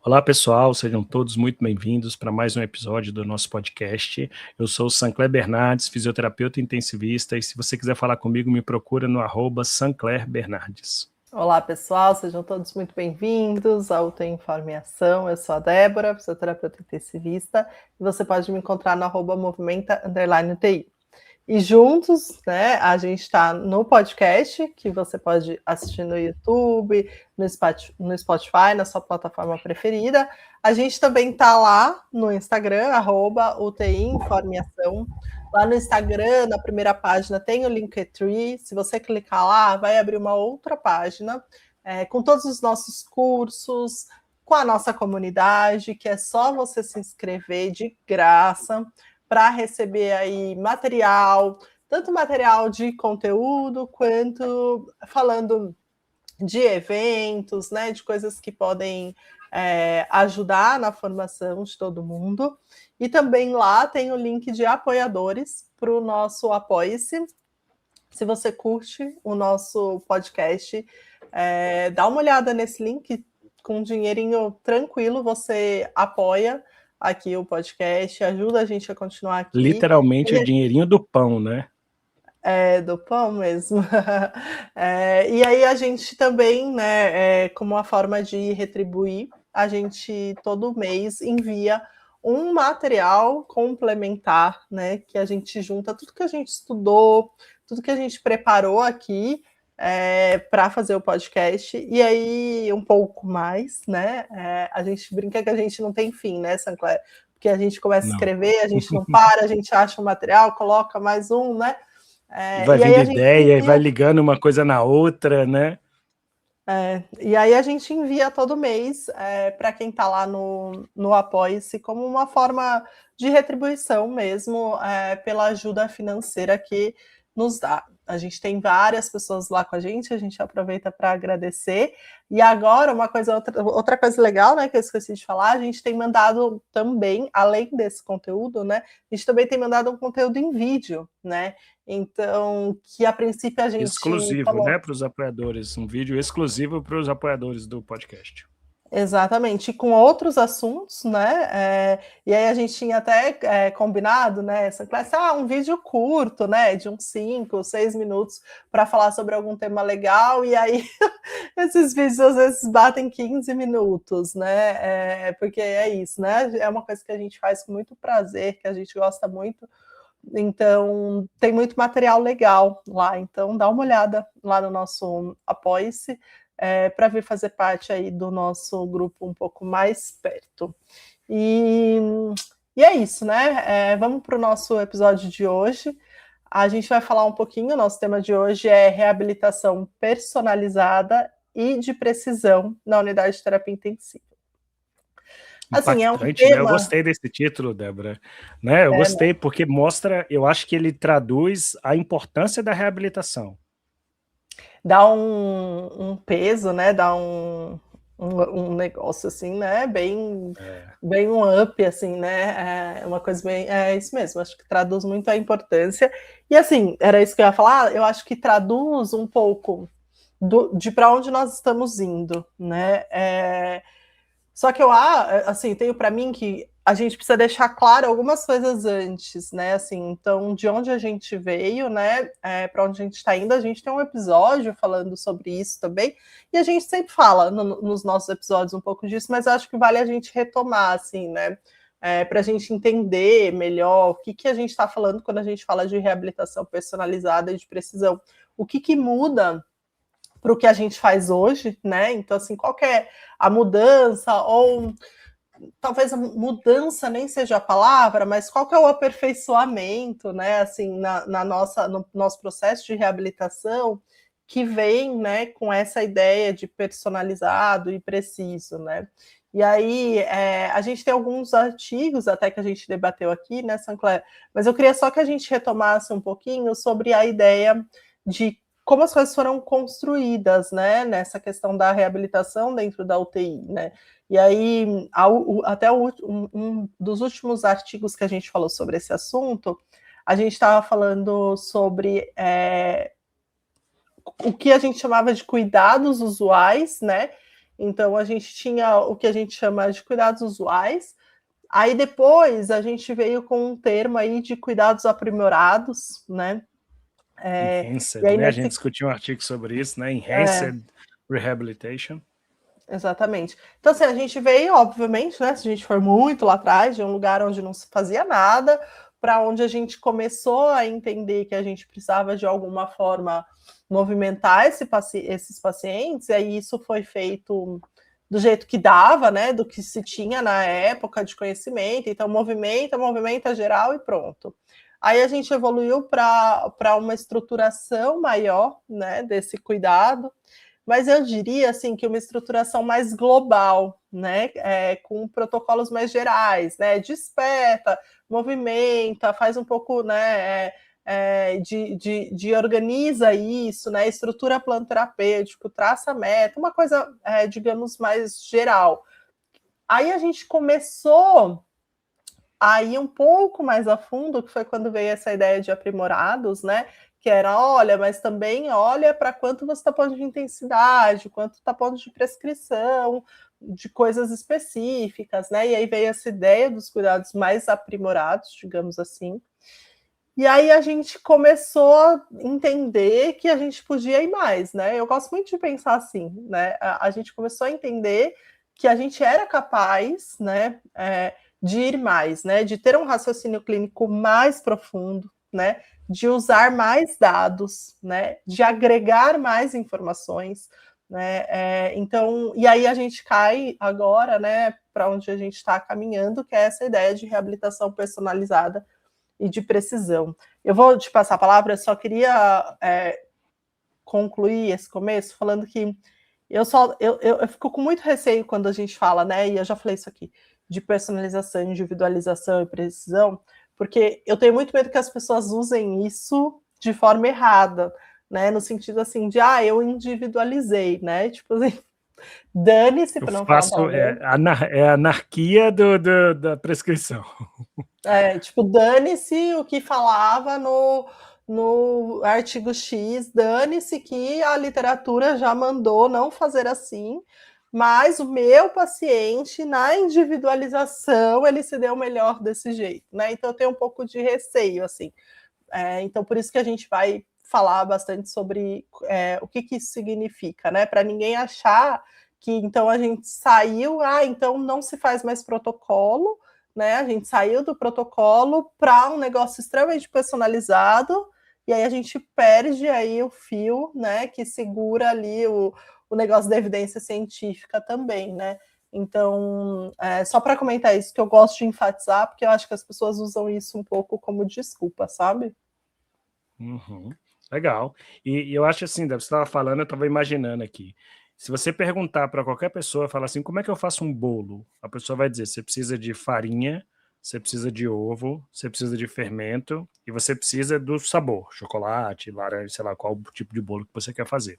Olá, pessoal, sejam todos muito bem-vindos para mais um episódio do nosso podcast. Eu sou o Sancler Bernardes, fisioterapeuta intensivista, e se você quiser falar comigo, me procura no @sanclerbernardes. Olá, pessoal, sejam todos muito bem-vindos ao UTI Informe em Ação. Eu sou a Débora, fisioterapeuta intensivista, e você pode me encontrar no @movimenta_UTI. E juntos, né, a gente está no podcast, que você pode assistir no YouTube, no Spotify, na sua plataforma preferida. A gente também está lá no Instagram, @UTI Informe em Ação. Lá no Instagram, na primeira página, tem o Linktree. Se você clicar lá, vai abrir uma outra página com todos os nossos cursos, com a nossa comunidade, que é só você se inscrever de graça para receber aí material, tanto material de conteúdo, quanto falando de eventos, né, de coisas que podem ajudar na formação de todo mundo. E também lá tem o link de apoiadores para o nosso Apoie-se. Se você curte o nosso podcast, dá uma olhada nesse link, com um dinheirinho tranquilo, você apoia aqui o podcast, ajuda a gente a continuar aqui. Literalmente o dinheirinho do pão, né? Do pão mesmo. E aí a gente também, né, como uma forma de retribuir, a gente todo mês envia um material complementar, né, que a gente junta tudo que a gente estudou, tudo que a gente preparou aqui para fazer o podcast, e aí um pouco mais, né, a gente brinca que a gente não tem fim, né, Sancler? Porque a gente começa a escrever, a gente não para, a gente acha um material, coloca mais um, né? Vai vindo ideia e vai ligando uma coisa na outra, né? E aí a gente envia todo mês para quem está lá no Apoie-se, como uma forma de retribuição mesmo pela ajuda financeira que nos dá. A gente tem várias pessoas lá com a gente aproveita para agradecer. E agora, outra coisa legal, né, que eu esqueci de falar, a gente tem mandado também, além desse conteúdo, né, a gente também tem mandado um conteúdo em vídeo, né? Então, que a princípio a gente exclusivo, né, para os apoiadores, um vídeo exclusivo para os apoiadores do podcast. Exatamente, e com outros assuntos, né? E aí a gente tinha até combinado, né? Essa classe, um vídeo curto, né? De uns 5, 6 minutos para falar sobre algum tema legal, e aí esses vídeos às vezes batem 15 minutos, né? Porque é isso, né? É uma coisa que a gente faz com muito prazer, que a gente gosta muito. Então, tem muito material legal lá. Então, dá uma olhada lá no nosso Apoie-se para vir fazer parte aí do nosso grupo um pouco mais perto. E é isso, né? Vamos para o nosso episódio de hoje. A gente vai falar um pouquinho, o nosso tema de hoje é reabilitação personalizada e de precisão na unidade de terapia intensiva. Assim, é um tema... né? Eu gostei desse título, Débora. Né? Eu gostei porque mostra, eu acho que ele traduz a importância da reabilitação. Dá um peso, né? Dá um negócio assim, né? Bem um up, assim, né? Uma coisa bem... É isso mesmo, acho que traduz muito a importância. E assim, era isso que eu ia falar, eu acho que traduz um pouco de para onde nós estamos indo, né? Só que assim, tenho para mim que a gente precisa deixar claro algumas coisas antes, né? Assim, então, de onde a gente veio, né? Para onde a gente está indo, a gente tem um episódio falando sobre isso também, e a gente sempre fala nos nossos episódios um pouco disso, mas acho que vale a gente retomar, assim, né? Para a gente entender melhor o que a gente está falando quando a gente fala de reabilitação personalizada e de precisão. O que muda para o que a gente faz hoje, né? Então, assim, qual que é a mudança, ou talvez a mudança nem seja a palavra, mas qual que é o aperfeiçoamento, né? Assim, no nosso processo de reabilitação, que vem, né, com essa ideia de personalizado e preciso, né? E aí, a gente tem alguns artigos até que a gente debateu aqui, né, Sancler? Mas eu queria só que a gente retomasse um pouquinho sobre a ideia de como as coisas foram construídas, né, nessa questão da reabilitação dentro da UTI, né? E aí, até um dos últimos artigos que a gente falou sobre esse assunto, a gente estava falando sobre o que a gente chamava de cuidados usuais, né? Então, a gente tinha o que a gente chama de cuidados usuais. Aí, depois, a gente veio com um termo aí de cuidados aprimorados, né? Enhanced, E aí, né? A gente discutiu um artigo sobre isso, né? Enhanced Rehabilitation. Exatamente. Então, assim, a gente veio, obviamente, né? Se a gente for muito lá atrás, de um lugar onde não se fazia nada, para onde a gente começou a entender que a gente precisava, de alguma forma, movimentar esses pacientes, e aí isso foi feito do jeito que dava, né? Do que se tinha na época de conhecimento. Então, movimenta geral e pronto. Aí a gente evoluiu para uma estruturação maior, né, desse cuidado, mas eu diria assim que uma estruturação mais global, né, com protocolos mais gerais, né, desperta, movimenta, faz um pouco, né, de organiza isso, né, estrutura plano terapêutico, traça meta, uma coisa, digamos, mais geral. Aí a gente começou a ir um pouco mais a fundo, que foi quando veio essa ideia de aprimorados, né? Que era, olha, mas também olha para quanto você está pondo de intensidade, quanto está pondo de prescrição, de coisas específicas, né? E aí veio essa ideia dos cuidados mais aprimorados, digamos assim. E aí a gente começou a entender que a gente podia ir mais, né? Eu gosto muito de pensar assim, né? A gente começou a entender que a gente era capaz, né? De ir mais, né? De ter um raciocínio clínico mais profundo, né? De usar mais dados, né? De agregar mais informações, né? Então, e aí a gente cai agora, né? Para onde a gente está caminhando, que é essa ideia de reabilitação personalizada e de precisão. Eu vou te passar a palavra, eu só queria concluir esse começo falando que eu fico com muito receio quando a gente fala, né? E eu já falei isso aqui, de personalização, individualização e precisão, porque eu tenho muito medo que as pessoas usem isso de forma errada, né? No sentido assim de eu individualizei, né? Tipo assim, dane-se, para não falar um palavrão. É a anarquia da prescrição. Tipo, dane-se o que falava no artigo X, dane-se que a literatura já mandou não fazer assim, mas o meu paciente, na individualização, ele se deu melhor desse jeito, né? Então, eu tenho um pouco de receio, assim. Então, por isso que a gente vai falar bastante sobre o que isso significa, né? Para ninguém achar que, então, a gente saiu, então não se faz mais protocolo, né? A gente saiu do protocolo para um negócio extremamente personalizado, e aí a gente perde aí o fio, né? Que segura ali o negócio da evidência científica também, né? Então, só para comentar isso, que eu gosto de enfatizar, porque eu acho que as pessoas usam isso um pouco como desculpa, sabe? Uhum. Legal. E eu acho assim, você estava falando, eu estava imaginando aqui. Se você perguntar para qualquer pessoa, falar assim, como é que eu faço um bolo? A pessoa vai dizer, você precisa de farinha, você precisa de ovo, você precisa de fermento e você precisa do sabor, chocolate, laranja, sei lá, qual tipo de bolo que você quer fazer.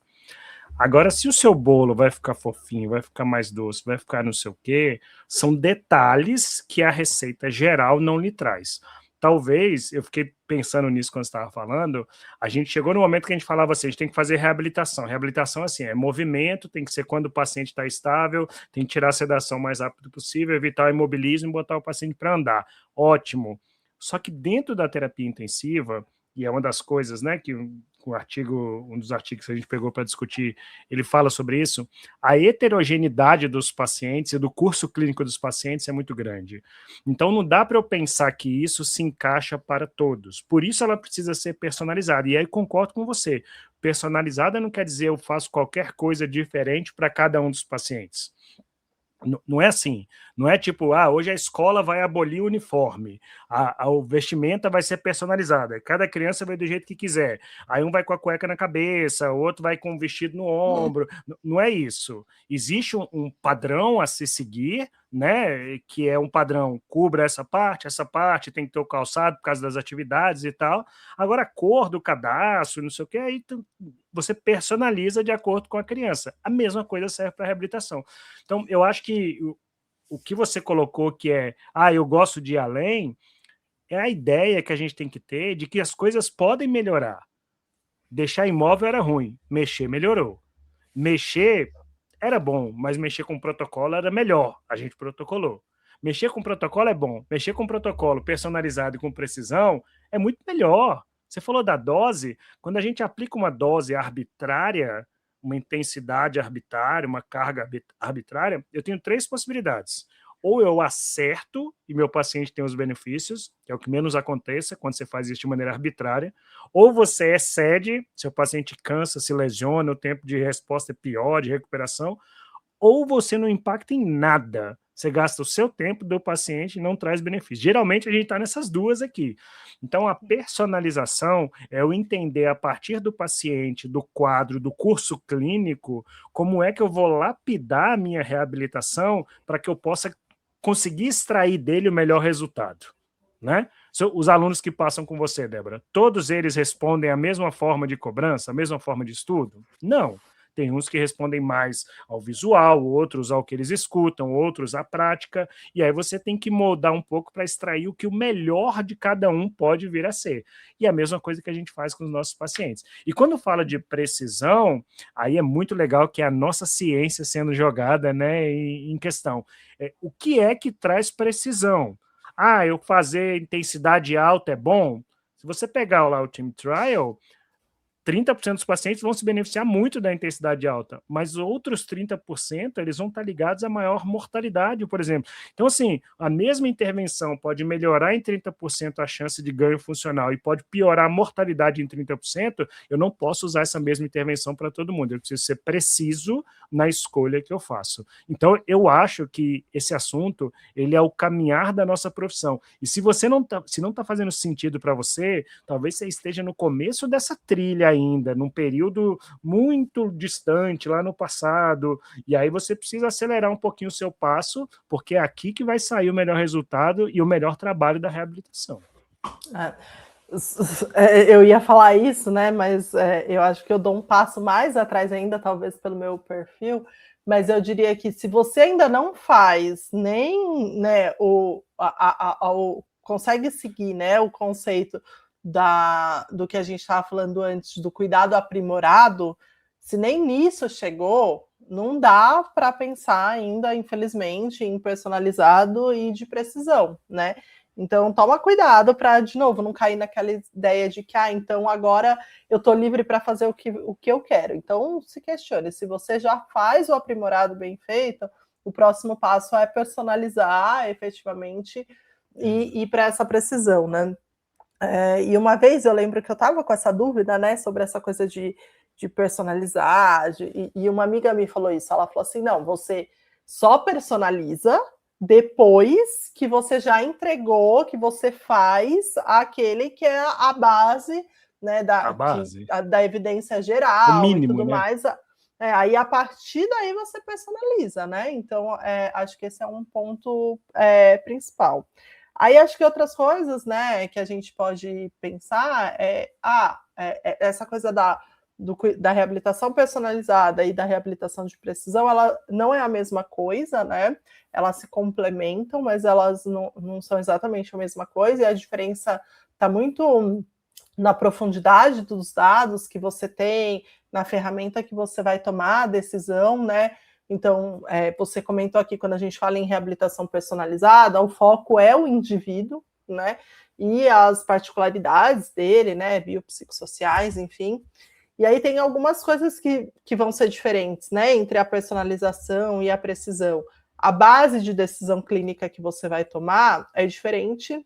Agora, se o seu bolo vai ficar fofinho, vai ficar mais doce, vai ficar não sei o quê, são detalhes que a receita geral não lhe traz. Talvez, eu fiquei pensando nisso quando você estava falando, a gente chegou no momento que a gente falava assim, a gente tem que fazer reabilitação. Reabilitação, assim, é movimento, tem que ser quando o paciente está estável, tem que tirar a sedação o mais rápido possível, evitar o imobilismo e botar o paciente para andar. Ótimo. Só que dentro da terapia intensiva, e é uma das coisas, né, que um dos artigos que a gente pegou para discutir, ele fala sobre isso, a heterogeneidade dos pacientes e do curso clínico dos pacientes é muito grande. Então não dá para eu pensar que isso se encaixa para todos. Por isso ela precisa ser personalizada. E aí concordo com você. Personalizada não quer dizer eu faço qualquer coisa diferente para cada um dos pacientes. Não é assim, não é tipo, hoje a escola vai abolir o uniforme, a vestimenta vai ser personalizada, cada criança vai do jeito que quiser, aí um vai com a cueca na cabeça, o outro vai com o vestido no ombro, não é isso. Existe um padrão a se seguir, né, que é um padrão, cubra essa parte tem que ter o calçado por causa das atividades e tal. Agora a cor do cadastro, não sei o que, aí você personaliza de acordo com a criança. A mesma coisa serve para a reabilitação. Então, eu acho que o que você colocou que é, eu gosto de ir além, é a ideia que a gente tem que ter de que as coisas podem melhorar. Deixar imóvel era ruim, mexer melhorou. Mexer era bom, mas mexer com o protocolo era melhor, a gente protocolou. Mexer com protocolo é bom, mexer com protocolo personalizado e com precisão é muito melhor. Você falou da dose, quando a gente aplica uma dose arbitrária, uma intensidade arbitrária, uma carga arbitrária, eu tenho 3 possibilidades. Ou eu acerto e meu paciente tem os benefícios, que é o que menos aconteça quando você faz isso de maneira arbitrária, ou você excede, seu paciente cansa, se lesiona, o tempo de resposta é pior, de recuperação, ou você não impacta em nada. Você gasta o seu tempo do paciente e não traz benefício. Geralmente a gente está nessas duas aqui. Então a personalização é o entender a partir do paciente, do quadro, do curso clínico, como é que eu vou lapidar a minha reabilitação para que eu possa conseguir extrair dele o melhor resultado, né? Os alunos que passam com você, Débora, todos eles respondem a mesma forma de cobrança, a mesma forma de estudo? Não. Tem uns que respondem mais ao visual, outros ao que eles escutam, outros à prática, e aí você tem que moldar um pouco para extrair o que o melhor de cada um pode vir a ser. E a mesma coisa que a gente faz com os nossos pacientes. E quando fala de precisão, aí é muito legal que é a nossa ciência sendo jogada, né, em questão. O que é que traz precisão? Eu fazer intensidade alta é bom? Se você pegar lá o Team Trial, 30% dos pacientes vão se beneficiar muito da intensidade alta, mas outros 30% eles vão estar ligados a maior mortalidade, por exemplo. Então, assim, a mesma intervenção pode melhorar em 30% a chance de ganho funcional e pode piorar a mortalidade em 30%, eu não posso usar essa mesma intervenção para todo mundo, eu preciso ser preciso na escolha que eu faço. Então, eu acho que esse assunto, ele é o caminhar da nossa profissão. E se você não tá fazendo sentido para você, talvez você esteja no começo dessa trilha ainda, num período muito distante, lá no passado, e aí você precisa acelerar um pouquinho o seu passo, porque é aqui que vai sair o melhor resultado e o melhor trabalho da reabilitação. Eu ia falar isso, né? Mas eu acho que eu dou um passo mais atrás ainda, talvez pelo meu perfil, mas eu diria que se você ainda não faz nem, né, consegue seguir, né, o conceito do que a gente estava falando antes, do cuidado aprimorado, se nem nisso chegou, não dá para pensar ainda, infelizmente, em personalizado e de precisão, né? Então, toma cuidado para, de novo, não cair naquela ideia de que, então agora eu estou livre para fazer o que eu quero. Então, se questione, se você já faz o aprimorado bem feito, o próximo passo é personalizar efetivamente e ir para essa precisão, né? E uma vez eu lembro que eu estava com essa dúvida, né, sobre essa coisa de personalizar, e uma amiga me falou isso, ela falou assim, não, você só personaliza depois que você já entregou, que você faz aquele que é a base, né, da evidência geral mínimo, e tudo, né, mais. Aí a partir daí você personaliza, né? Então acho que esse é um ponto principal. Aí acho que outras coisas, né, que a gente pode pensar essa coisa da reabilitação personalizada e da reabilitação de precisão, ela não é a mesma coisa, né? Elas se complementam, mas elas não são exatamente a mesma coisa, e a diferença está muito na profundidade dos dados que você tem, na ferramenta que você vai tomar a decisão, né? Então, você comentou aqui, quando a gente fala em reabilitação personalizada, o foco é o indivíduo, né? E as particularidades dele, né? Biopsicossociais, enfim. E aí tem algumas coisas que vão ser diferentes, né? Entre a personalização e a precisão. A base de decisão clínica que você vai tomar é diferente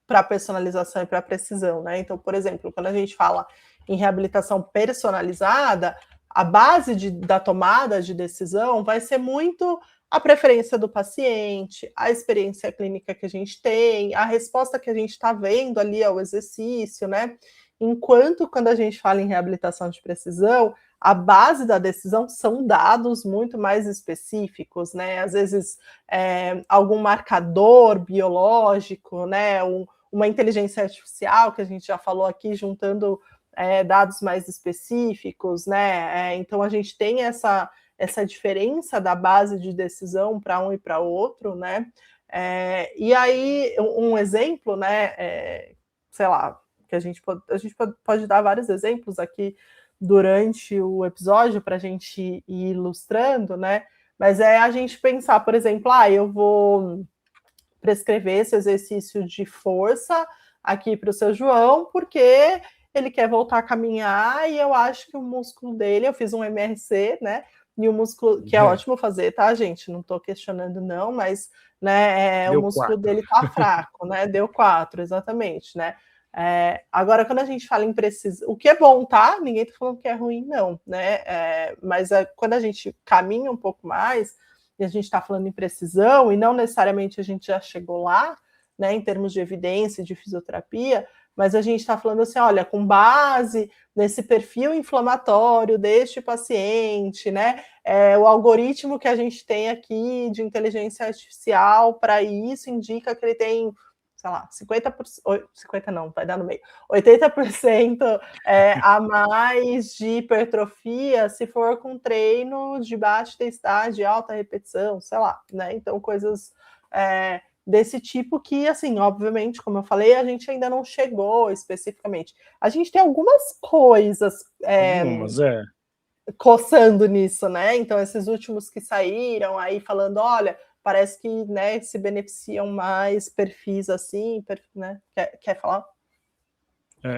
para personalização e para precisão, né? Então, por exemplo, quando a gente fala em reabilitação personalizada, a base da tomada de decisão vai ser muito a preferência do paciente, a experiência clínica que a gente tem, a resposta que a gente está vendo ali ao exercício, né? Enquanto, quando a gente fala em reabilitação de precisão, a base da decisão são dados muito mais específicos, né? Às vezes, algum marcador biológico, né? Uma inteligência artificial, que a gente já falou aqui, juntando dados mais específicos, né? Então a gente tem essa diferença da base de decisão para um e para outro, né? E aí um exemplo, né? Sei lá, que a gente pode dar vários exemplos aqui durante o episódio para a gente ir ilustrando, né? Mas é a gente pensar, por exemplo, eu vou prescrever esse exercício de força aqui para o seu João, porque ele quer voltar a caminhar e eu acho que o músculo dele, eu fiz um MRC, né? E o músculo, que é ótimo fazer, tá, gente? Não estou questionando, não, mas né, o músculo 4. dele tá fraco, né? Deu 4, exatamente, né? Agora, quando a gente fala em precisão, o que é bom, tá? Ninguém tá falando que é ruim, não, né? Mas quando a gente caminha um pouco mais, e a gente está falando em precisão, e não necessariamente a gente já chegou lá, né, em termos de evidência de fisioterapia, mas a gente está falando assim, olha, com base nesse perfil inflamatório deste paciente, né, o algoritmo que a gente tem aqui de inteligência artificial para isso indica que ele tem, sei lá, 50 não, vai dar no meio, 80% a mais de hipertrofia se for com treino de baixa intensidade, alta repetição, sei lá, né? Então, coisas desse tipo que, assim, obviamente, como eu falei, a gente ainda não chegou especificamente. A gente tem algumas coisas coçando nisso, né? Então, esses últimos que saíram aí falando, olha, parece que, né, se beneficiam mais perfis assim, né? Quer falar?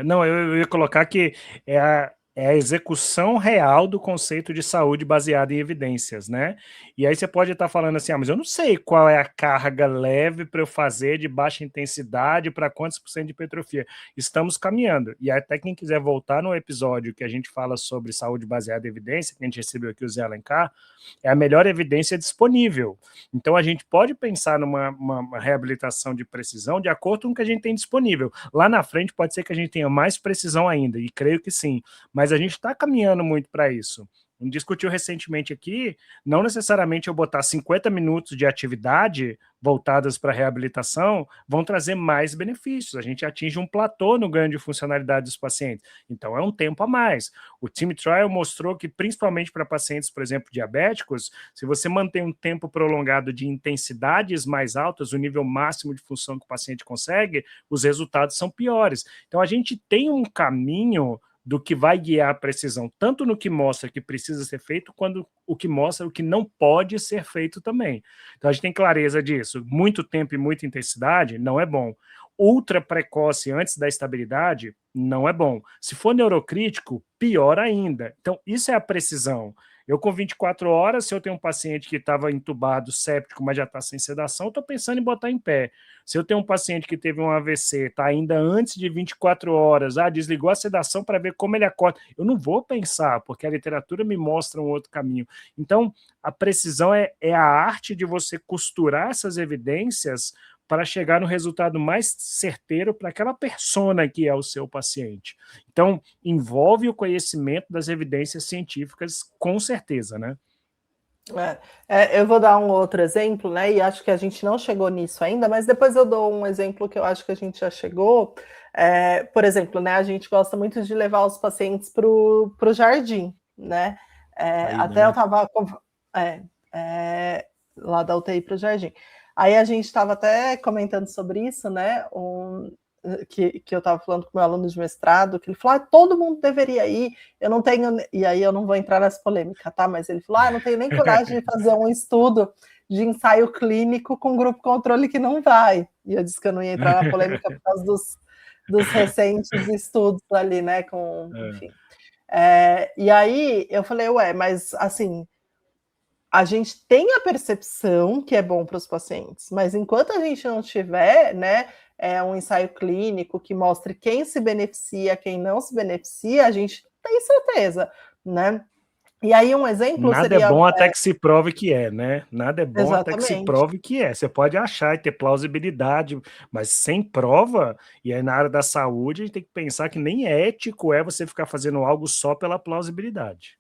Não, eu ia colocar que é a execução real do conceito de saúde baseada em evidências, né? E aí você pode estar falando assim, mas eu não sei qual é a carga leve para eu fazer de baixa intensidade para quantos por cento de hipertrofia. Estamos caminhando. E até quem quiser voltar no episódio que a gente fala sobre saúde baseada em evidência, que a gente recebeu aqui o Zé Alencar, é a melhor evidência disponível. Então a gente pode pensar numa reabilitação de precisão de acordo com o que a gente tem disponível. Lá na frente pode ser que a gente tenha mais precisão ainda, e creio que sim, mas a gente está caminhando muito para isso. A gente discutiu recentemente aqui, não necessariamente eu botar 50 minutos de atividade voltadas para a reabilitação vão trazer mais benefícios. A gente atinge um platô no ganho de funcionalidade dos pacientes. Então, é um tempo a mais. O Team Trial mostrou que, principalmente para pacientes, por exemplo, diabéticos, se você mantém um tempo prolongado de intensidades mais altas, o nível máximo de função que o paciente consegue, os resultados são piores. Então, a gente tem um caminho do que vai guiar a precisão, tanto no que mostra que precisa ser feito, quanto o que mostra o que não pode ser feito também. Então a gente tem clareza disso. Muito tempo e muita intensidade não é bom. Ultra precoce antes da estabilidade não é bom. Se for neurocrítico, pior ainda. Então isso é a precisão. Eu com 24 horas, se eu tenho um paciente que estava entubado, séptico, mas já está sem sedação, estou pensando em botar em pé. Se eu tenho um paciente que teve um AVC, está ainda antes de 24 horas, desligou a sedação para ver como ele acorda, eu não vou pensar, porque a literatura me mostra um outro caminho. Então, a precisão é a arte de você costurar essas evidências para chegar no resultado mais certeiro para aquela persona que é o seu paciente. Então, envolve o conhecimento das evidências científicas, com certeza, né? Eu vou dar um outro exemplo, né? E acho que a gente não chegou nisso ainda, mas depois eu dou um exemplo que eu acho que a gente já chegou. Por exemplo, né? A gente gosta muito de levar os pacientes para o jardim, né? Até eu estava lá da UTI para o jardim. Aí a gente estava até comentando sobre isso, né? Que eu estava falando com meu aluno de mestrado, que ele falou, todo mundo deveria ir, eu não tenho, e aí eu não vou entrar nessa polêmica, tá? Mas ele falou, eu não tenho nem coragem de fazer um estudo de ensaio clínico com grupo controle que não vai. E eu disse que eu não ia entrar na polêmica por causa dos recentes estudos ali, né? Enfim. E aí eu falei, mas assim, a gente tem a percepção que é bom para os pacientes, mas enquanto a gente não tiver, né, um ensaio clínico que mostre quem se beneficia, quem não se beneficia, a gente tem certeza, né? E aí um exemplo Nada seria... é bom até que se prove que é, né? Nada é bom até que se Exatamente. prove que é. Você pode achar e ter plausibilidade, mas sem prova, e aí na área da saúde a gente tem que pensar que nem ético é você ficar fazendo algo só pela plausibilidade.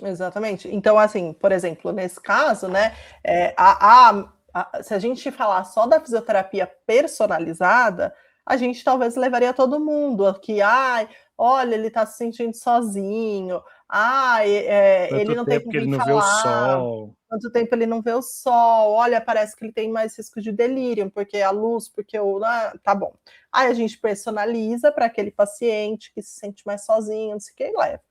Exatamente. Então, assim, por exemplo, nesse caso, né, se a gente falar só da fisioterapia personalizada, a gente talvez levaria todo mundo aqui, olha, ele está se sentindo sozinho, ele não tem Quanto tempo com que ele quem não vê o falar, sol. quanto tempo ele não vê o sol, olha, parece que ele tem mais risco de delírio, porque a luz, porque tá bom. Aí a gente personaliza para aquele paciente que se sente mais sozinho, não sei o que, e leva.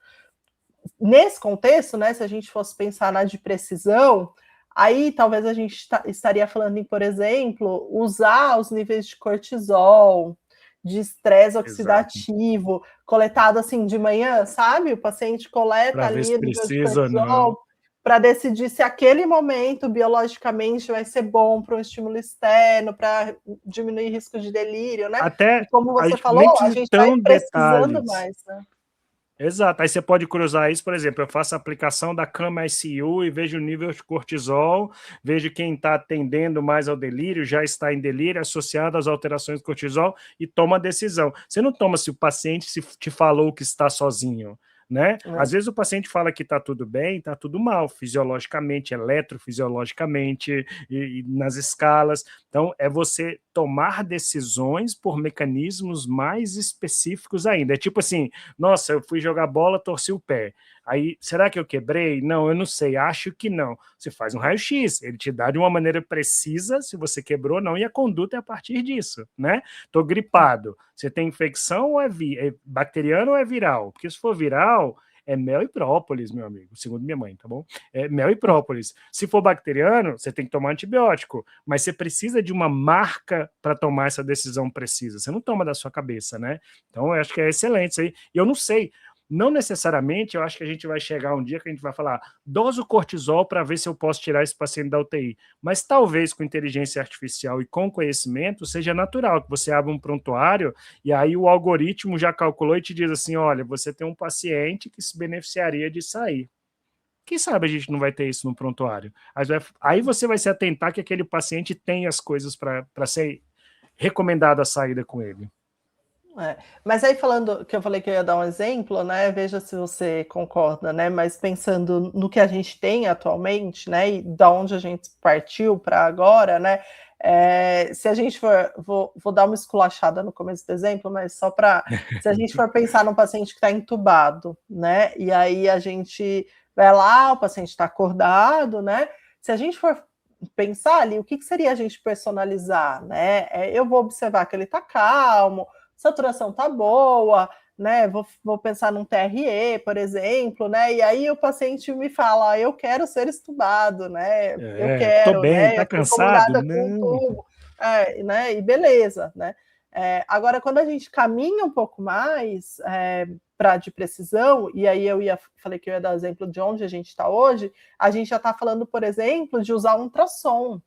nesse contexto, né, se a gente fosse pensar na de precisão, aí talvez a gente estaria falando em, por exemplo, usar os níveis de cortisol, de estresse oxidativo, coletado assim de manhã, sabe? O paciente coleta ali o nível de cortisol para decidir se aquele momento biologicamente vai ser bom para um estímulo externo, para diminuir risco de delírio, né? Até, e como você falou, a gente vai precisando mais, né? Exato, aí você pode cruzar isso, por exemplo, eu faço a aplicação da cama ICU e vejo o nível de cortisol, vejo quem está atendendo mais ao delírio, já está em delírio, associado às alterações do cortisol, e toma a decisão. Você não toma se o paciente te falou que está sozinho, né? Às vezes o paciente fala que está tudo bem, está tudo mal, fisiologicamente, eletrofisiologicamente, e nas escalas. Então, é você tomar decisões por mecanismos mais específicos ainda. É tipo assim, nossa, eu fui jogar bola, torci o pé. Aí, será que eu quebrei? Não, eu não sei, acho que não. Você faz um raio-x, ele te dá de uma maneira precisa se você quebrou ou não, e a conduta é a partir disso, né? Tô gripado. Você tem infecção ou é bacteriano ou é viral? Porque se for viral, é mel e própolis, meu amigo, segundo minha mãe, tá bom? É mel e própolis. Se for bacteriano, você tem que tomar antibiótico, mas você precisa de uma marca para tomar essa decisão precisa. Você não toma da sua cabeça, né? Então, eu acho que é excelente isso aí. E eu não sei, não necessariamente, eu acho que a gente vai chegar um dia que a gente vai falar, doso cortisol para ver se eu posso tirar esse paciente da UTI. Mas talvez com inteligência artificial e com conhecimento seja natural que você abra um prontuário e aí o algoritmo já calculou e te diz assim, olha, você tem um paciente que se beneficiaria de sair. Quem sabe a gente não vai ter isso no prontuário? Aí você vai se atentar que aquele paciente tem as coisas para ser recomendada a saída com ele. Mas aí falando que eu falei que eu ia dar um exemplo, né? Veja se você concorda, né? Mas pensando no que a gente tem atualmente, né? E da onde a gente partiu para agora, né? Se a gente for, vou dar uma esculachada no começo do exemplo, mas só para se a gente for pensar num paciente que está entubado, né? E aí a gente vai lá, o paciente está acordado, né? Se a gente for pensar ali, o que seria a gente personalizar, né? Eu vou observar que ele está calmo, saturação tá boa, né? Vou pensar num TRE, por exemplo, né? E aí o paciente me fala, eu quero ser estubado, né? Eu quero, tô bem, né? Tá eu tô cansado? incomodada com tubo, né? E beleza, né? Agora, quando a gente caminha um pouco mais para de precisão, e aí falei que eu ia dar o exemplo de onde a gente está hoje, a gente já está falando, por exemplo, de usar um ultrassom,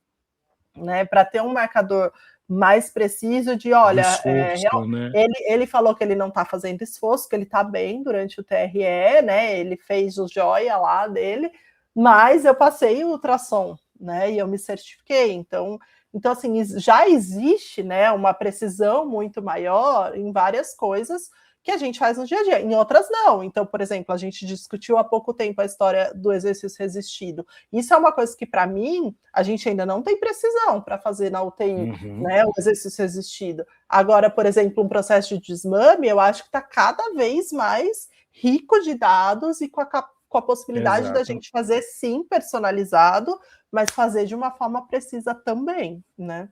né? Para ter um marcador mais preciso de, olha, esforço, né? ele falou que ele não está fazendo esforço, que ele está bem durante o TRE, né? Ele fez o joia lá dele, mas eu passei o ultrassom, né? E eu me certifiquei. Então assim, já existe, né, uma precisão muito maior em várias coisas que a gente faz no dia a dia, em outras não. Então, por exemplo, a gente discutiu há pouco tempo a história do exercício resistido. Isso é uma coisa que, para mim, a gente ainda não tem precisão para fazer na UTI, né, o exercício resistido. Agora, por exemplo, um processo de desmame, eu acho que está cada vez mais rico de dados e com a possibilidade da gente fazer, sim, personalizado, mas fazer de uma forma precisa também, né?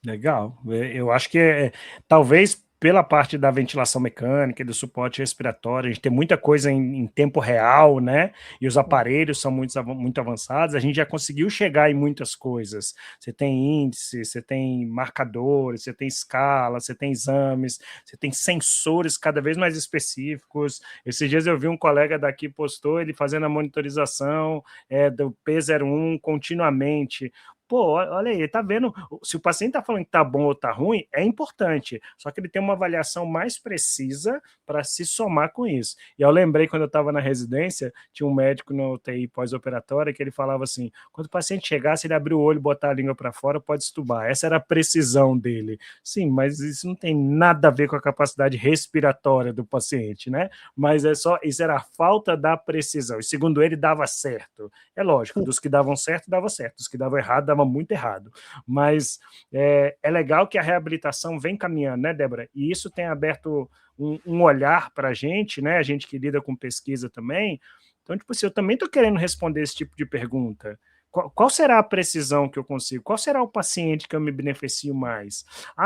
Legal. Eu acho que talvez pela parte da ventilação mecânica e do suporte respiratório, a gente tem muita coisa em tempo real, né? E os aparelhos são muito avançados, a gente já conseguiu chegar em muitas coisas. Você tem índice, você tem marcadores, você tem escala, você tem exames, você tem sensores cada vez mais específicos. Esses dias eu vi um colega daqui postou ele fazendo a monitorização do P01 continuamente. Pô, olha aí, tá vendo? Se o paciente tá falando que tá bom ou tá ruim, é importante. Só que ele tem uma avaliação mais precisa para se somar com isso. E eu lembrei quando eu estava na residência, tinha um médico no UTI pós-operatória que ele falava assim: quando o paciente chegasse, ele abrir o olho, botar a língua para fora, pode estubar. Essa era a precisão dele. Sim, mas isso não tem nada a ver com a capacidade respiratória do paciente, né? Mas isso era a falta da precisão. E segundo ele, dava certo. É lógico, dos que davam certo, dava certo. Dos que davam errado, dava muito errado. Mas é legal que a reabilitação vem caminhando, né, Débora? E isso tem aberto um olhar para a gente, né? A gente que lida com pesquisa também. Então, tipo assim, eu também estou querendo responder esse tipo de pergunta. Qual será a precisão que eu consigo? Qual será o paciente que eu me beneficio mais?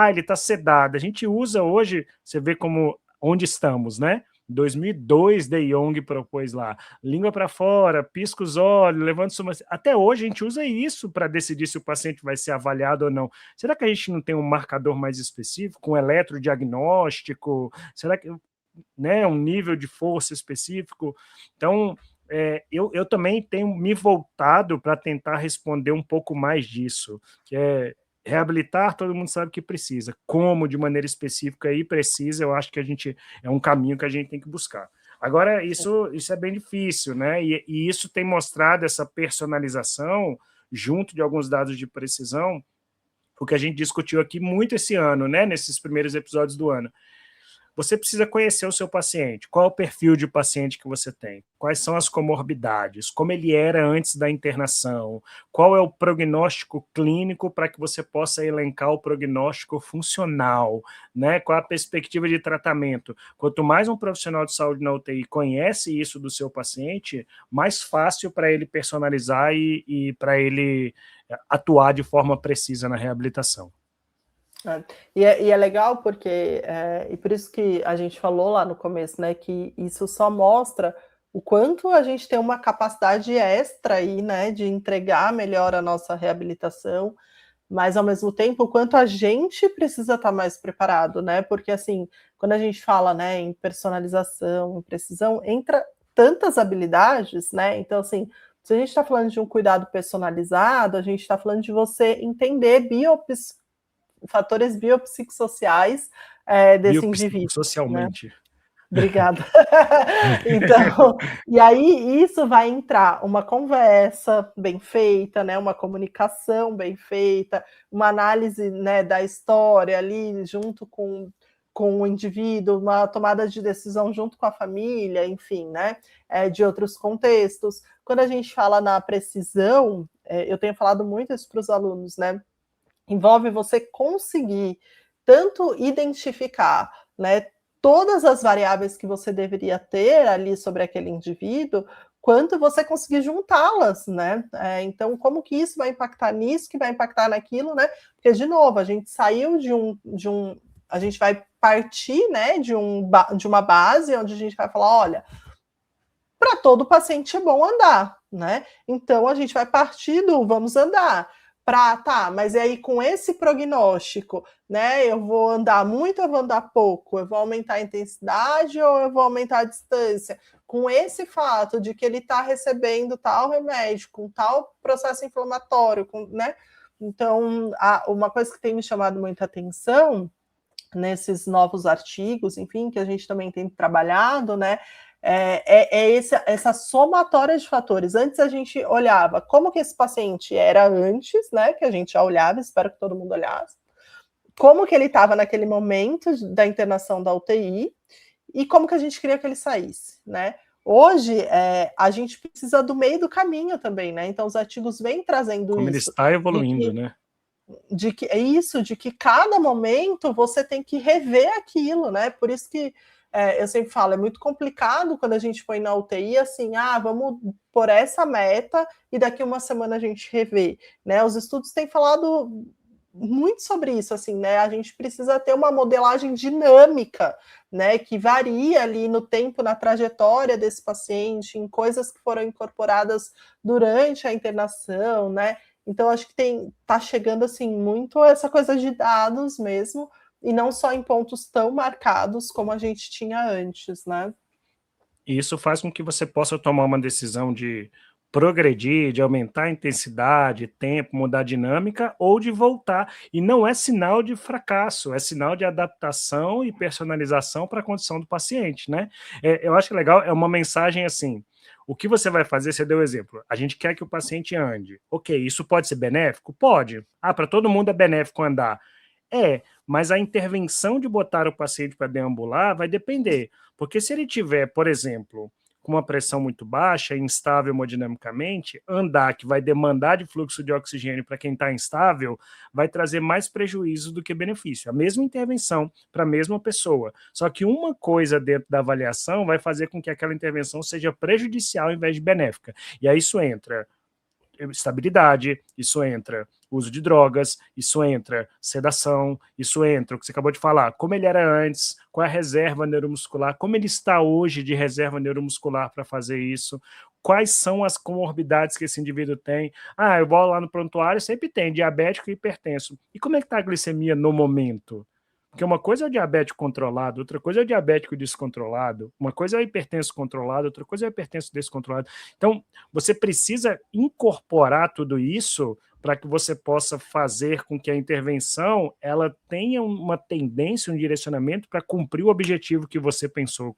Ele está sedado. A gente usa hoje, você vê como onde estamos, né? Em 2002, De Jong propôs lá, língua para fora, pisca os olhos, levanta sua... Até hoje a gente usa isso para decidir se o paciente vai ser avaliado ou não. Será que a gente não tem um marcador mais específico, um eletrodiagnóstico? Será que, né, um nível de força específico? Então, eu também tenho me voltado para tentar responder um pouco mais disso, que é reabilitar, todo mundo sabe que precisa. Como, de maneira específica e precisa, eu acho que é um caminho que a gente tem que buscar. Agora, isso é bem difícil, né? E isso tem mostrado essa personalização, junto de alguns dados de precisão, o que a gente discutiu aqui muito esse ano, né? Nesses primeiros episódios do ano. Você precisa conhecer o seu paciente, qual é o perfil de paciente que você tem, quais são as comorbidades, como ele era antes da internação, qual é o prognóstico clínico para que você possa elencar o prognóstico funcional, né? Qual a perspectiva de tratamento. Quanto mais um profissional de saúde na UTI conhece isso do seu paciente, mais fácil para ele personalizar e para ele atuar de forma precisa na reabilitação. E é legal porque, e por isso que a gente falou lá no começo, né, que isso só mostra o quanto a gente tem uma capacidade extra aí, né, de entregar melhor a nossa reabilitação, mas ao mesmo tempo o quanto a gente precisa estar mais preparado, né, porque assim, quando a gente fala, né, em personalização, em precisão, entra tantas habilidades, né, então assim, se a gente está falando de um cuidado personalizado, a gente está falando de você entender fatores biopsicossociais desse indivíduo. Socialmente. Né? Obrigada. Então, e aí isso vai entrar uma conversa bem feita, né, uma comunicação bem feita, uma análise, né, da história ali junto com o indivíduo, uma tomada de decisão junto com a família, enfim, né, de outros contextos. Quando a gente fala na precisão, eu tenho falado muito isso para os alunos, né, envolve você conseguir tanto identificar, né, todas as variáveis que você deveria ter ali sobre aquele indivíduo, quanto você conseguir juntá-las, né? Então, como que isso vai impactar nisso, que vai impactar naquilo, né? Porque, de novo, a gente saiu a gente vai partir, né, de uma base onde a gente vai falar, olha, para todo paciente é bom andar, né? Então, a gente vai partir do vamos andar. Tá, mas aí com esse prognóstico, né, eu vou andar muito, eu vou andar pouco, eu vou aumentar a intensidade ou eu vou aumentar a distância? Com esse fato de que ele está recebendo tal remédio, com tal processo inflamatório, né? Então, uma coisa que tem me chamado muita atenção nesses novos artigos, enfim, que a gente também tem trabalhado, né, essa somatória de fatores. Antes a gente olhava como que esse paciente era antes, né? Que a gente já olhava, espero que todo mundo olhasse. Como que ele estava naquele momento da internação da UTI e como que a gente queria que ele saísse, né? Hoje, a gente precisa do meio do caminho também, né? Então, os artigos vêm trazendo como isso. Como ele está evoluindo, né? De que cada momento você tem que rever aquilo, né? Por isso que eu sempre falo, é muito complicado quando a gente põe na UTI assim, vamos por essa meta e daqui uma semana a gente revê, né? Os estudos têm falado muito sobre isso, assim, né? A gente precisa ter uma modelagem dinâmica, né? Que varia ali no tempo, na trajetória desse paciente, em coisas que foram incorporadas durante a internação, né? Então, acho que tá chegando, assim, muito essa coisa de dados mesmo, e não só em pontos tão marcados como a gente tinha antes, né? E isso faz com que você possa tomar uma decisão de progredir, de aumentar a intensidade, tempo, mudar a dinâmica, ou de voltar. E não é sinal de fracasso, é sinal de adaptação e personalização para a condição do paciente, né? Eu acho que legal, é uma mensagem assim, o que você vai fazer, você deu exemplo, a gente quer que o paciente ande. Ok, isso pode ser benéfico? Pode. Para todo mundo é benéfico andar. Mas a intervenção de botar o paciente para deambular vai depender, porque se ele tiver, por exemplo, com uma pressão muito baixa, instável hemodinamicamente, andar, que vai demandar de fluxo de oxigênio para quem está instável, vai trazer mais prejuízo do que benefício. A mesma intervenção para a mesma pessoa, só que uma coisa dentro da avaliação vai fazer com que aquela intervenção seja prejudicial ao invés de benéfica. E aí isso entra estabilidade, isso entra uso de drogas, isso entra sedação, isso entra o que você acabou de falar, como ele era antes, qual é a reserva neuromuscular, como ele está hoje de reserva neuromuscular para fazer isso, quais são as comorbidades que esse indivíduo tem. Eu vou lá no prontuário, sempre tem diabético e hipertenso. E como é que está a glicemia no momento? Porque uma coisa é o diabético controlado, outra coisa é o diabético descontrolado, uma coisa é o hipertenso controlado, outra coisa é o hipertenso descontrolado. Então, você precisa incorporar tudo isso para que você possa fazer com que a intervenção ela tenha uma tendência, um direcionamento para cumprir o objetivo que você pensou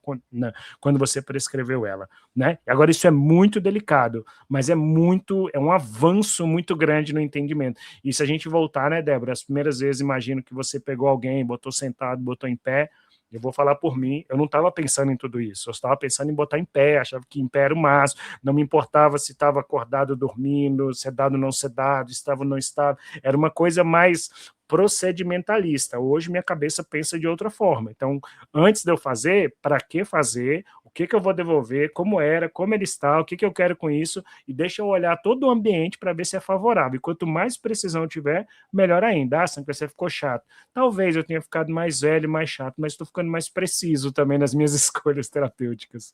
quando você prescreveu ela, né? Agora, isso é muito delicado, mas é um avanço muito grande no entendimento. E se a gente voltar, né, Débora, as primeiras vezes, imagino que você pegou alguém, botou sentado, botou em pé. Eu vou falar por mim, eu não estava pensando em tudo isso, eu estava pensando em botar em pé, achava que em pé era o máximo, não me importava se estava acordado, dormindo, sedado, não sedado, estava ou não estava, era uma coisa mais procedimentalista. Hoje minha cabeça pensa de outra forma. Então, antes de eu fazer, para que fazer, o que eu vou devolver, como era, como ele está, o que eu quero com isso, e deixa eu olhar todo o ambiente para ver se é favorável. E quanto mais precisão tiver, melhor ainda. Você ficou chato. Talvez eu tenha ficado mais velho, mais chato, mas estou ficando mais preciso também nas minhas escolhas terapêuticas.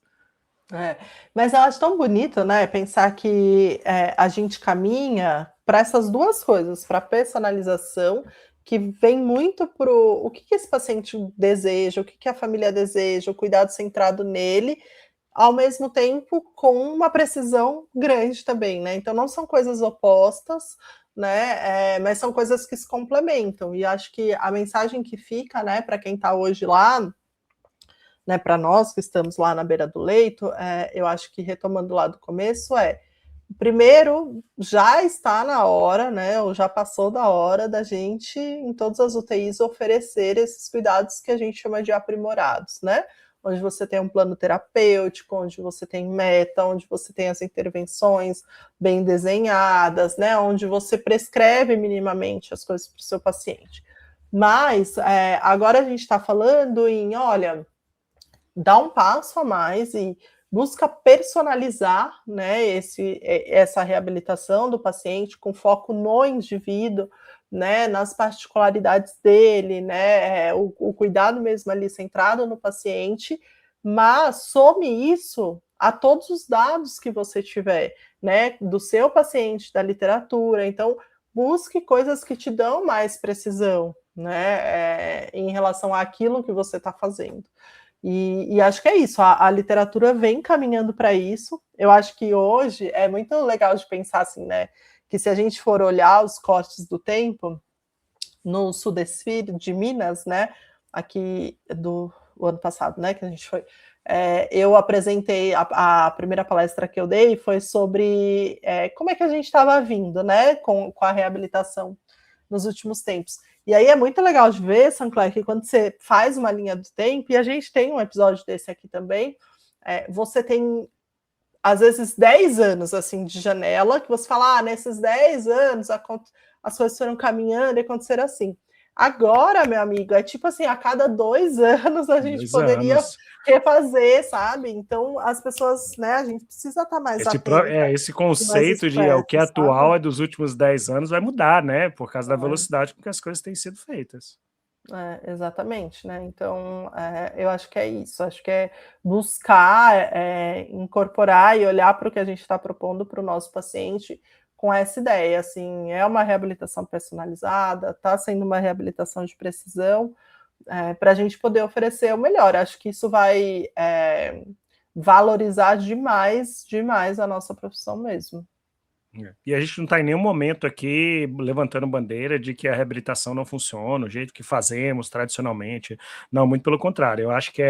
Mas eu acho tão bonito, né, pensar que a gente caminha para essas duas coisas, para a personalização, que vem muito para o que esse paciente deseja, o que a família deseja, o cuidado centrado nele, ao mesmo tempo com uma precisão grande também, né? Então não são coisas opostas, né? Mas são coisas que se complementam. E acho que a mensagem que fica, né, para quem está hoje lá, né, para nós que estamos lá na beira do leito, eu acho que, retomando lá do começo, primeiro, já está na hora, né, ou já passou da hora da gente, em todas as UTIs, oferecer esses cuidados que a gente chama de aprimorados, né? Onde você tem um plano terapêutico, onde você tem meta, onde você tem as intervenções bem desenhadas, né? Onde você prescreve minimamente as coisas para o seu paciente. Mas agora a gente está falando em, olha, dá um passo a mais e busca personalizar, né, essa reabilitação do paciente com foco no indivíduo, né, nas particularidades dele, né, o cuidado mesmo ali centrado no paciente, mas some isso a todos os dados que você tiver, né, do seu paciente, da literatura. Então, busque coisas que te dão mais precisão, né, em relação àquilo que você está fazendo. E acho que é isso, a literatura vem caminhando para isso. Eu acho que hoje é muito legal de pensar assim, né? Que se a gente for olhar os cortes do tempo, no Sudesfir de Minas, né? Aqui do ano passado, né? Que a gente foi. Eu apresentei a primeira palestra que eu dei foi sobre como é que a gente estava vindo, né? Com a reabilitação nos últimos tempos. E aí é muito legal de ver, Sancler, que quando você faz uma linha do tempo, e a gente tem um episódio desse aqui também, você tem, às vezes, 10 anos assim de janela, que você fala, nesses 10 anos as coisas foram caminhando e aconteceram assim. Agora, meu amigo, é tipo assim, a cada 2 anos a gente poderia refazer, sabe? Então, as pessoas, né, a gente precisa estar mais atento. Esse conceito de o que é atual é dos últimos 10 anos vai mudar, né? Por causa da velocidade com que as coisas têm sido feitas. Exatamente, né? Então, eu acho que é isso. Acho que é buscar incorporar e olhar para o que a gente está propondo para o nosso paciente com essa ideia, assim, é uma reabilitação personalizada, está sendo uma reabilitação de precisão, para a gente poder oferecer o melhor. Acho que isso vai valorizar demais, demais a nossa profissão mesmo. E a gente não está em nenhum momento aqui levantando bandeira de que a reabilitação não funciona, o jeito que fazemos tradicionalmente. Não, muito pelo contrário. Eu acho que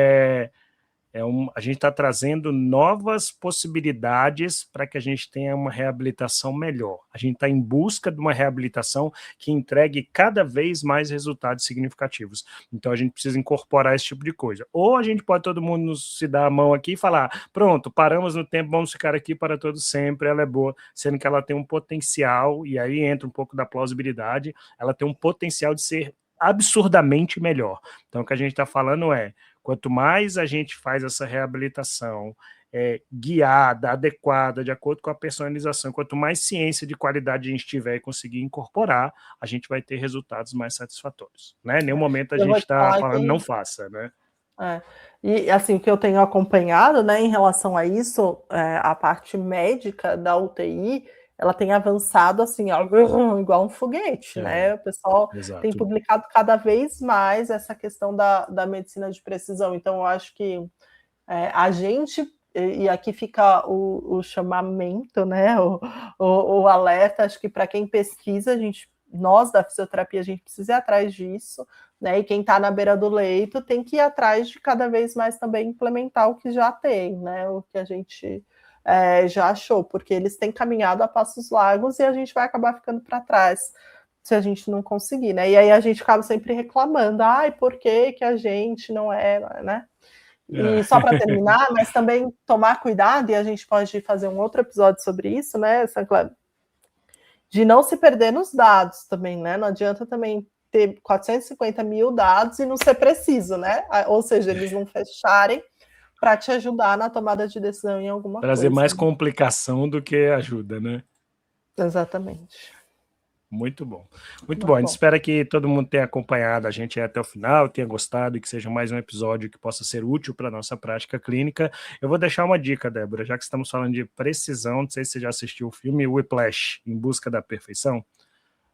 a gente está trazendo novas possibilidades para que a gente tenha uma reabilitação melhor. A gente está em busca de uma reabilitação que entregue cada vez mais resultados significativos. Então a gente precisa incorporar esse tipo de coisa. Ou a gente pode todo mundo se dar a mão aqui e falar, pronto, paramos no tempo, vamos ficar aqui para todo sempre, ela é boa, sendo que ela tem um potencial, e aí entra um pouco da plausibilidade, ela tem um potencial de ser absurdamente melhor. Então o que a gente está falando quanto mais a gente faz essa reabilitação guiada, adequada, de acordo com a personalização. Quanto mais ciência de qualidade a gente tiver e conseguir incorporar, a gente vai ter resultados mais satisfatórios. Né? Em nenhum momento a gente está falando não faça, né? E assim, o que eu tenho acompanhado, né, em relação a isso, a parte médica da UTI, ela tem avançado assim, igual um foguete, né? O pessoal tem publicado cada vez mais essa questão da medicina de precisão. Então, eu acho que a gente, e aqui fica o chamamento, né? O alerta, acho que para quem pesquisa, nós da fisioterapia, a gente precisa ir atrás disso, né? E quem está na beira do leito tem que ir atrás de cada vez mais também implementar o que já tem, né? O que a gente já achou, porque eles têm caminhado a passos largos e a gente vai acabar ficando para trás se a gente não conseguir, né? E aí a gente acaba sempre reclamando, por que a gente não né? E só para terminar, mas também tomar cuidado, e a gente pode fazer um outro episódio sobre isso, né, Sancler? De não se perder nos dados também, né? Não adianta também ter 450 mil dados e não ser preciso, né? Ou seja, eles não fecharem para te ajudar na tomada de decisão em alguma coisa. Trazer mais complicação do que ajuda, né? Exatamente. Muito bom. Muito bom. A gente espera que todo mundo tenha acompanhado a gente até o final, tenha gostado e que seja mais um episódio que possa ser útil para a nossa prática clínica. Eu vou deixar uma dica, Débora, já que estamos falando de precisão, não sei se você já assistiu o filme Whiplash, Em Busca da Perfeição.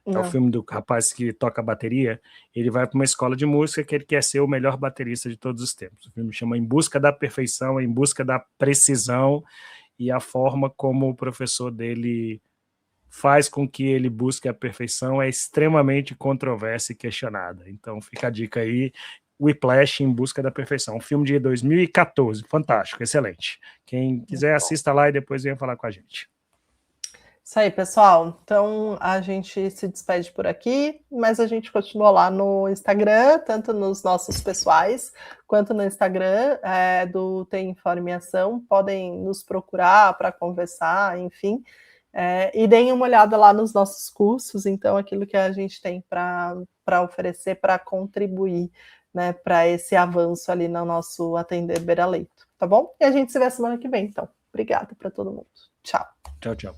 Não. É o filme do rapaz que toca bateria. Ele vai para uma escola de música que ele quer ser o melhor baterista de todos os tempos. O filme chama Em Busca da Perfeição, Em Busca da Precisão, e a forma como o professor dele faz com que ele busque a perfeição é extremamente controversa e questionada. Então fica a dica aí, Whiplash, Em Busca da Perfeição, um filme de 2014, fantástico, excelente. Quem quiser assista lá e depois venha falar com a gente. Isso aí, pessoal. Então a gente se despede por aqui, mas a gente continua lá no Instagram, tanto nos nossos pessoais, quanto no Instagram do Tem Informação. Podem nos procurar para conversar, enfim. E deem uma olhada lá nos nossos cursos, então aquilo que a gente tem para oferecer, para contribuir, né, para esse avanço ali no nosso Atender Beira Leito, tá bom? E a gente se vê semana que vem, então. Obrigada para todo mundo. Tchau. Tchau, tchau.